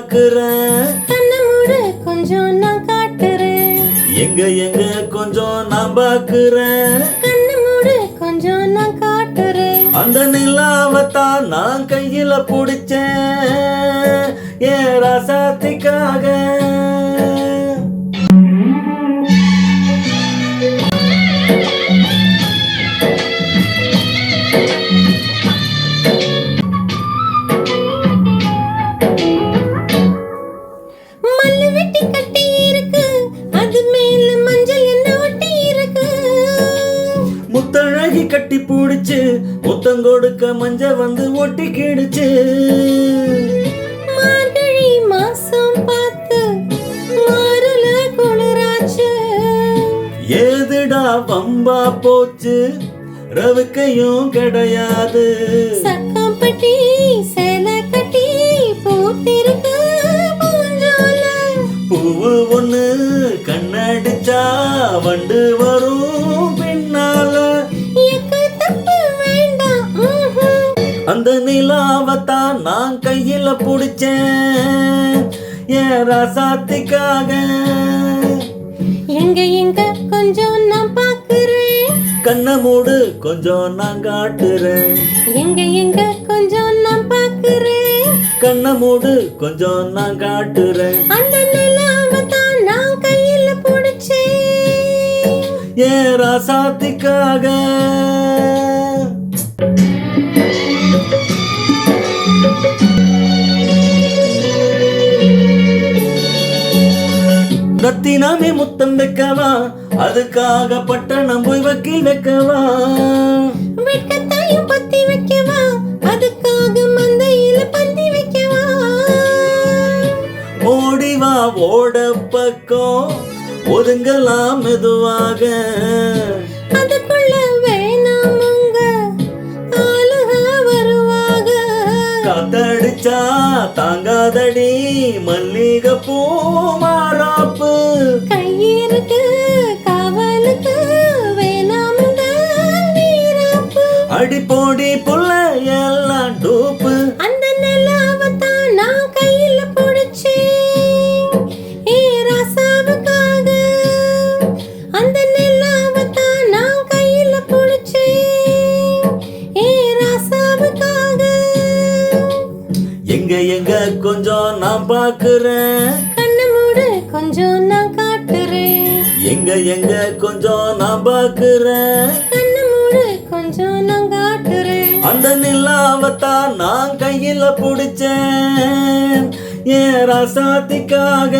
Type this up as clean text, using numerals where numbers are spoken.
பாக்குறேன். கண்ணை மூடு கொஞ்சம் நான் காட்டுறேன். எங்க எங்க கொஞ்சம் நான் பாக்குறேன். கண்ணை மூடு கொஞ்சம் நான் காட்டுறேன். அந்த நிலாவத்தான் நான் கையில புடிச்சேன் ஏ ராசாத்திக்காக. மல்லு வெட்டி கட்டி இருக்கு, அது மேல மஞ்சள் என்ன ஒட்டி இருக்கு. முத்தழகி கட்டி பிடிச்சு முத்தம் கொடுக்க மஞ்ச வந்து ஒட்டி கிடுச்சு. மார்கழி மாசம் பார்த்து மாறுல குளிராச்சு. ஏதுடா வம்பா போச்சு ரவுக்கையும் கிடையாது. சக்கம்பட்டி சேலை கட்டி பூத்திருக்கு பூஞ்சோல. பூவு ஒண்ணு கண்ணடிச்சா வண்டு வரும் பின்னால. எக்கு தப்பு வேண்டாம். அந்த நிலாவத்தான் நான் கையில புடிச்சேன் என் ராசாத்திக்காக. எங்க எங்க கொஞ்சம் நான் பாக்குறேன். கண்ணை மூடு கொஞ்சம் நான் காட்டுறேன். எங்க எங்க கொஞ்சம் நான் பாக்குறேன். கண்ணை மூடு கொஞ்சம் நான் காட்டுறேன். அந்த நிலாவை தான் நான் கையில புடிச்சேன் என் ராசாத்திக்காக. ரத்தினாமே முத்தம் வைக்கவா, அதுக்காக பட்டணம் போய் வக்கீல் வைக்கவா. வெட்கத்தாயும் பத்தி வைக்கவா, அதுக்காக மந்தையில பந்தி வைக்கவா. ஓடிவா ஓட பக்கம் ஒதுங்கலாம் மெதுவாக. அதுக்குள்ள வேணாம் உங்க ஆளுக வருவாக. காத்தடிச்சா தாங்காதடி மல்லிகை பூ மாறாப்பு. கையிருக்கு காவலுக்கு வேணாம் இந்த வீராப்பு. அடி போடி புள்ள எல்லாம் டூப்பு. அந்த நிலாவை தான் நான் கையில புடிச்சேன் ஏ ராசாவுக்காக. அந்த நிலாவை தான் நான் கையில புடிச்சேன் ஏ ராசாவுக்காக. எங்க எங்க கொஞ்சம் நான் பாக்குறேன். கண்ணை மூடு கொஞ்சம் நான் காட்டுறேன். எங்க எங்க கொஞ்சம் நான் பாக்குறேன். கண்ணை மூடு கொஞ்சம் நான் காட்டுறேன். அந்த நிலாவத்தான் நான் கையில புடிச்சேன் என் ராசாத்திக்காக.